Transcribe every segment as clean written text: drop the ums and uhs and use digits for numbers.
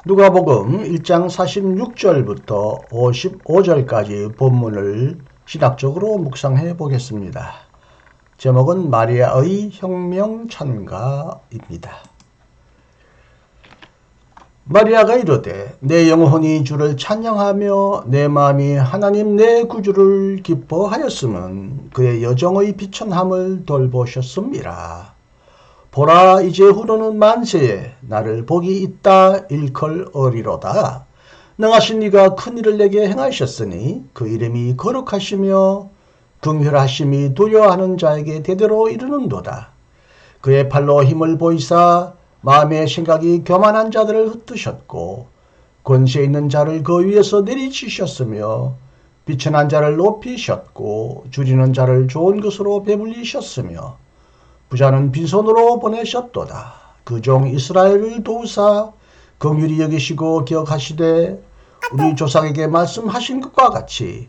누가복음 1장 46절부터 55절까지 본문을 신학적으로 묵상해 보겠습니다. 제목은 마리아의 혁명 찬가입니다. 마리아가 이르되 내 영혼이 주를 찬양하며 내 마음이 하나님 내 구주를 기뻐하였음은 그의 여정의 비천함을 돌보셨음이라. 보라 이제 후로는 만세에 나를 복이 있다 일컬어리로다. 능하신 이가 큰 일을 내게 행하셨으니 그 이름이 거룩하시며 긍휼하심이 두려워하는 자에게 대대로 이르는도다. 그의 팔로 힘을 보이사 마음의 생각이 교만한 자들을 흩으셨고 권세 있는 자를 그 위에서 내리치셨으며 비천한 자를 높이셨고 줄이는 자를 좋은 것으로 배불리셨으며 부자는 빈손으로 보내셨도다. 그 종 이스라엘을 도우사 긍휼히 여기시고 기억하시되 우리 조상에게 말씀하신 것과 같이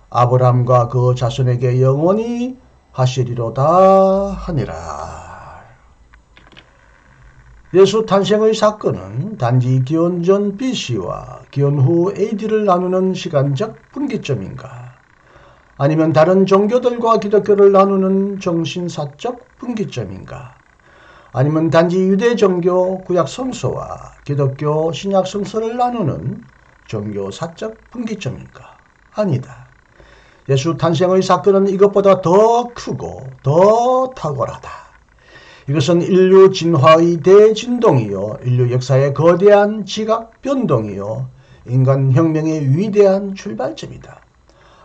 아브라함과 그 자손에게 영원히 하시리로다 하니라. 예수 탄생의 사건은 단지 기원 전 BC와 기원 후 AD를 나누는 시간적 분기점인가? 아니면 다른 종교들과 기독교를 나누는 정신사적 분기점인가? 아니면 단지 유대 종교 구약 성서와 기독교 신약 성서를 나누는 종교사적 분기점인가? 아니다. 예수 탄생의 사건은 이것보다 더 크고 더 탁월하다. 이것은 인류 진화의 대진동이요, 인류 역사의 거대한 지각 변동이요, 인간 혁명의 위대한 출발점이다.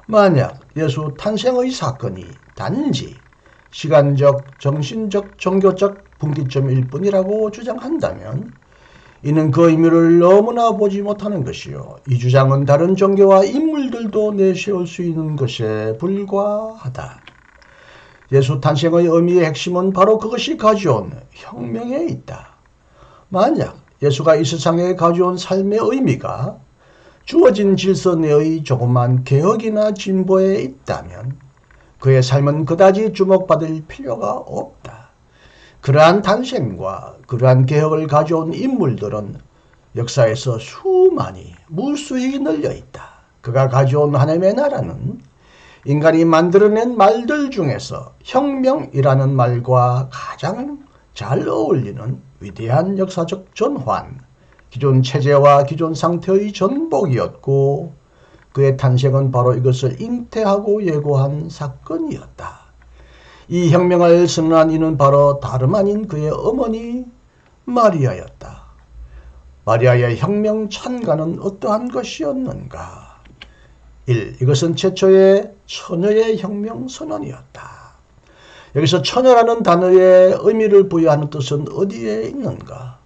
만약 예수 탄생의 사건이 단지 시간적, 정신적, 종교적 분기점일 뿐이라고 주장한다면 이는 그 의미를 너무나 보지 못하는 것이요. 이 주장은 다른 종교와 인물들도 내세울 수 있는 것에 불과하다. 예수 탄생의 의미의 핵심은 바로 그것이 가져온 혁명에 있다. 만약 예수가 이 세상에 가져온 삶의 의미가 주어진 질서 내의 조그만 개혁이나 진보에 있다면 그의 삶은 그다지 주목받을 필요가 없다. 그러한 탄생과 그러한 개혁을 가져온 인물들은 역사에서 수많이 무수히 널려 있다. 그가 가져온 하나님의 나라는 인간이 만들어낸 말들 중에서 혁명이라는 말과 가장 잘 어울리는 위대한 역사적 전환, 기존 체제와 기존 상태의 전복이었고 그의 탄생은 바로 이것을 잉태하고 예고한 사건이었다. 이 혁명을 선언한 이는 바로 다름 아닌 그의 어머니 마리아였다. 마리아의 혁명 찬가는 어떠한 것이었는가? 1. 이것은 최초의 처녀의 혁명 선언이었다. 여기서 처녀라는 단어의 의미를 부여하는 뜻은 어디에 있는가?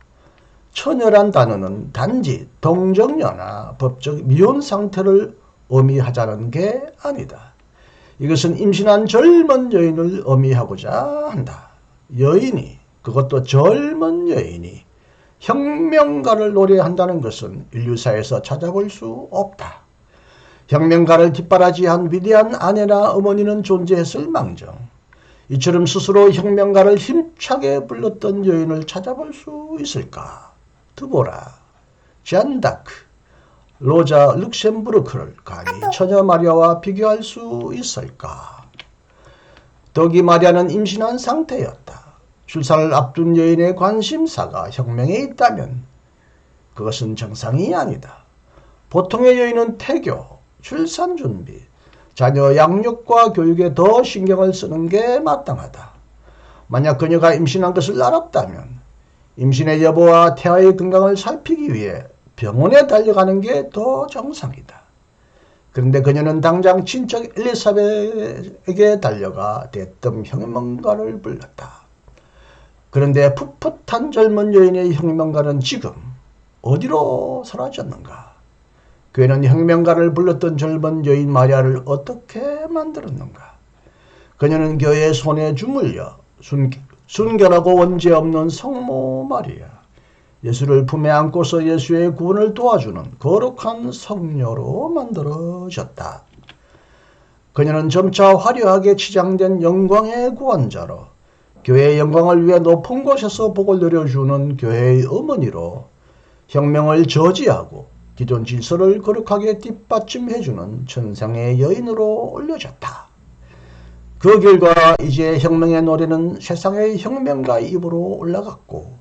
처녀란 단어는 단지 동정녀나 법적 미혼 상태를 의미하자는 게 아니다. 이것은 임신한 젊은 여인을 의미하고자 한다. 여인이, 그것도 젊은 여인이 혁명가를 노래한다는 것은 인류사에서 찾아볼 수 없다. 혁명가를 뒷바라지한 위대한 아내나 어머니는 존재했을 망정 이처럼 스스로 혁명가를 힘차게 불렀던 여인을 찾아볼 수 있을까? 드보라, 잔다크, 로자 룩셈부르크를 감히 처녀 마리아와 비교할 수 있을까? 더기 마리아는 임신한 상태였다. 출산을 앞둔 여인의 관심사가 혁명에 있다면 그것은 정상이 아니다. 보통의 여인은 태교, 출산 준비, 자녀 양육과 교육에 더 신경을 쓰는 게 마땅하다. 만약 그녀가 임신한 것을 알았다면 임신의 여부와 태아의 건강을 살피기 위해 병원에 달려가는 게 더 정상이다. 그런데 그녀는 당장 친척 엘리사벳에게 달려가 대뜸 혁명가를 불렀다. 그런데 풋풋한 젊은 여인의 혁명가는 지금 어디로 사라졌는가? 그녀는 혁명가를 불렀던 젊은 여인 마리아를 어떻게 만들었는가? 그녀는 교회의 손에 주물려 순결하고 원죄 없는 성모 마리아, 예수를 품에 안고서 예수의 구원을 도와주는 거룩한 성녀로 만들어졌다. 그녀는 점차 화려하게 치장된 영광의 구원자로 교회의 영광을 위해 높은 곳에서 복을 누려주는 교회의 어머니로 혁명을 저지하고 기존 질서를 거룩하게 뒷받침해주는 천상의 여인으로 올려졌다. 그 결과 이제 혁명의 노래는 세상의 혁명가의 입으로 올라갔고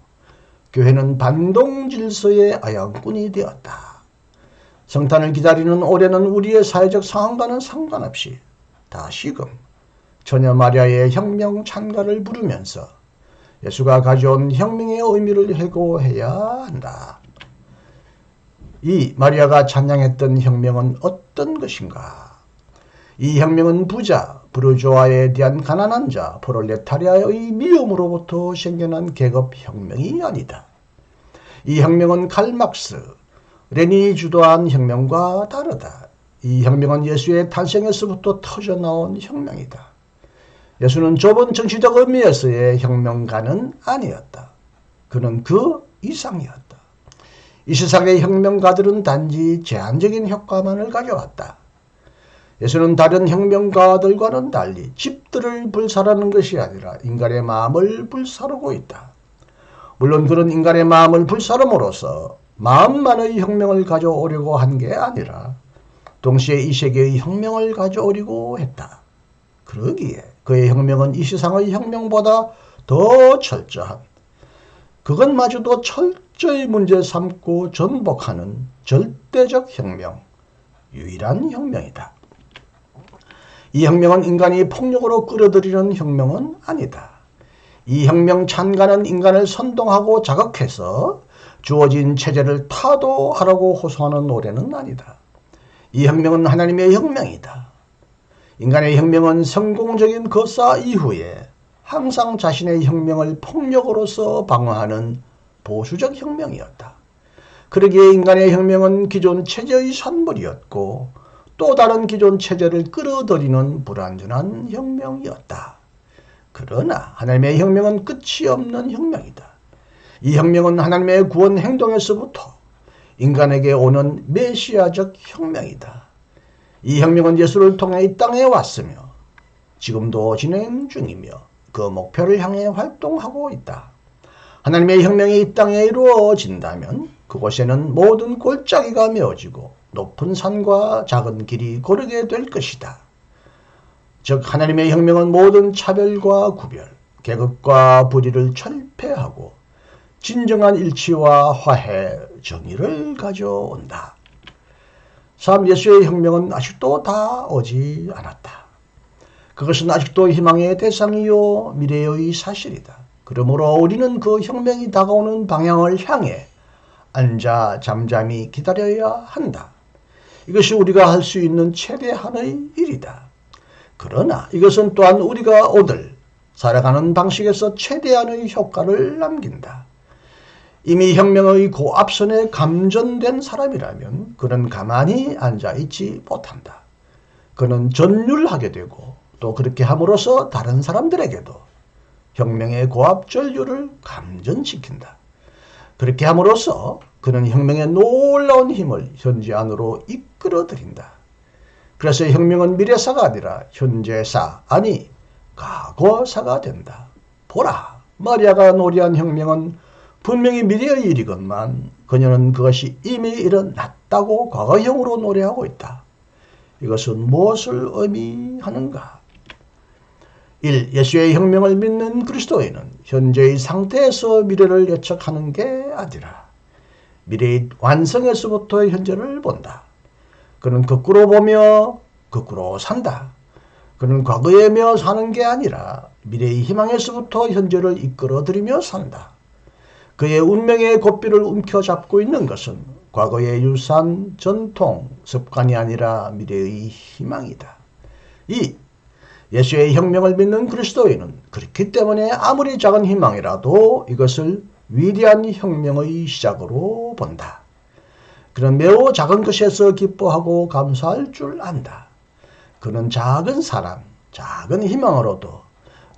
교회는 반동 질서의 아양꾼이 되었다. 성탄을 기다리는 올해는 우리의 사회적 상황과는 상관없이 다시금 처녀 마리아의 혁명 찬가를 부르면서 예수가 가져온 혁명의 의미를 회고해야 한다. 이 마리아가 찬양했던 혁명은 어떤 것인가? 이 혁명은 부자, 부르주아에 대한 가난한 자, 프롤레타리아의 미움으로부터 생겨난 계급혁명이 아니다. 이 혁명은 칼막스, 레닌이 주도한 혁명과 다르다. 이 혁명은 예수의 탄생에서부터 터져나온 혁명이다. 예수는 좁은 정치적 의미에서의 혁명가는 아니었다. 그는 그 이상이었다. 이 세상의 혁명가들은 단지 제한적인 효과만을 가져왔다. 예수는 다른 혁명가들과는 달리 집들을 불사르는 것이 아니라 인간의 마음을 불사르고 있다. 물론 그런 인간의 마음을 불사름으로써 마음만의 혁명을 가져오려고 한 게 아니라 동시에 이 세계의 혁명을 가져오려고 했다. 그러기에 그의 혁명은 이 세상의 혁명보다 더 철저한, 그것마저도 철저히 문제 삼고 전복하는 절대적 혁명, 유일한 혁명이다. 이 혁명은 인간이 폭력으로 끌어들이는 혁명은 아니다. 이 혁명 찬가는 인간을 선동하고 자극해서 주어진 체제를 타도하라고 호소하는 노래는 아니다. 이 혁명은 하나님의 혁명이다. 인간의 혁명은 성공적인 거사 이후에 항상 자신의 혁명을 폭력으로서 방어하는 보수적 혁명이었다. 그러기에 인간의 혁명은 기존 체제의 산물이었고 또 다른 기존 체제를 끌어들이는 불완전한 혁명이었다. 그러나 하나님의 혁명은 끝이 없는 혁명이다. 이 혁명은 하나님의 구원 행동에서부터 인간에게 오는 메시아적 혁명이다. 이 혁명은 예수를 통해 이 땅에 왔으며 지금도 진행 중이며 그 목표를 향해 활동하고 있다. 하나님의 혁명이 이 땅에 이루어진다면 그곳에는 모든 골짜기가 메워지고 높은 산과 작은 길이 고르게 될 것이다. 즉 하나님의 혁명은 모든 차별과 구별, 계급과 불의를 철폐하고 진정한 일치와 화해, 정의를 가져온다. 3. 예수의 혁명은 아직도 다 오지 않았다. 그것은 아직도 희망의 대상이요 미래의 사실이다. 그러므로 우리는 그 혁명이 다가오는 방향을 향해 앉아 잠잠히 기다려야 한다. 이것이 우리가 할 수 있는 최대한의 일이다. 그러나 이것은 또한 우리가 오늘 살아가는 방식에서 최대한의 효과를 남긴다. 이미 혁명의 고앞선에 감전된 사람이라면 그는 가만히 앉아있지 못한다. 그는 전율하게 되고 또 그렇게 함으로써 다른 사람들에게도 혁명의 고압 전류를 감전시킨다. 그렇게 함으로써 그는 혁명의 놀라운 힘을 현재 안으로 이끌어들인다. 그래서 혁명은 미래사가 아니라 현재사, 아니 과거사가 된다. 보라, 마리아가 노래한 혁명은 분명히 미래의 일이건만 그녀는 그것이 이미 일어났다고 과거형으로 노래하고 있다. 이것은 무엇을 의미하는가? 1. 예수의 혁명을 믿는 그리스도인은 현재의 상태에서 미래를 예측하는 게 아니라 미래의 완성에서부터 현재를 본다. 그는 거꾸로 보며 거꾸로 산다. 그는 과거에며 사는 게 아니라 미래의 희망에서부터 현재를 이끌어들이며 산다. 그의 운명의 고삐를 움켜잡고 있는 것은 과거의 유산, 전통, 습관이 아니라 미래의 희망이다. 2. 예수의 혁명을 믿는 그리스도인은 그렇기 때문에 아무리 작은 희망이라도 이것을 위대한 혁명의 시작으로 본다. 그는 매우 작은 것에서 기뻐하고 감사할 줄 안다. 그는 작은 사랑, 작은 희망으로도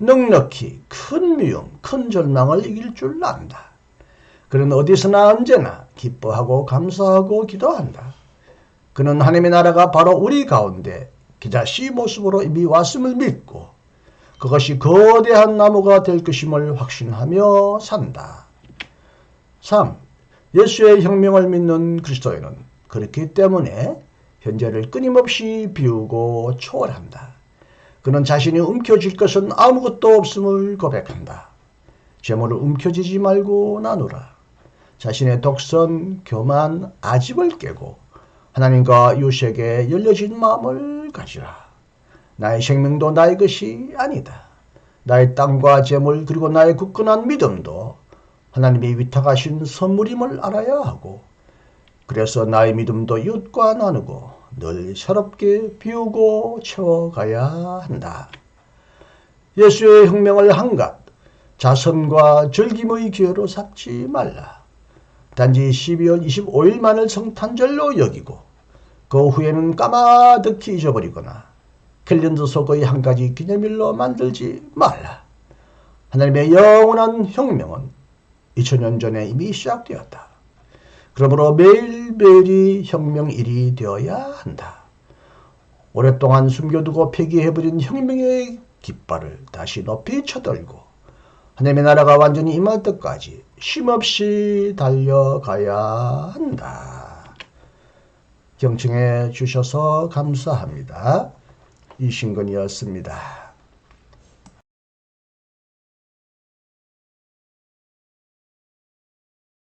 넉넉히 큰 미움, 큰 절망을 이길 줄 안다. 그는 어디서나 언제나 기뻐하고 감사하고 기도한다. 그는 하나님의 나라가 바로 우리 가운데 기자씨 모습으로 이미 왔음을 믿고 그것이 거대한 나무가 될 것임을 확신하며 산다. 3. 예수의 혁명을 믿는 그리스도인은 그렇기 때문에 현재를 끊임없이 비우고 초월한다. 그는 자신이 움켜쥘 것은 아무것도 없음을 고백한다. 재물을 움켜쥐지 말고 나누라. 자신의 독선, 교만, 아집을 깨고 하나님과 이웃에게 열려진 마음을 가지라. 나의 생명도 나의 것이 아니다. 나의 땅과 재물 그리고 나의 굳건한 믿음도 하나님이 위탁하신 선물임을 알아야 하고, 그래서 나의 믿음도 이웃과 나누고 늘 새롭게 비우고 채워가야 한다. 예수의 혁명을 한갓 자선과 즐김의 기회로 삼지 말라. 단지 12월 25일만을 성탄절로 여기고 그 후에는 까마득히 잊어버리거나 캘린더 속의 한 가지 기념일로 만들지 말라. 하나님의 영원한 혁명은 2000년 전에 이미 시작되었다. 그러므로 매일매일이 혁명일이 되어야 한다. 오랫동안 숨겨두고 폐기해버린 혁명의 깃발을 다시 높이 쳐들고 하나님의 나라가 완전히 임할 때까지 쉼없이 달려가야 한다. 경청해 주셔서 감사합니다. 이신근이었습니다.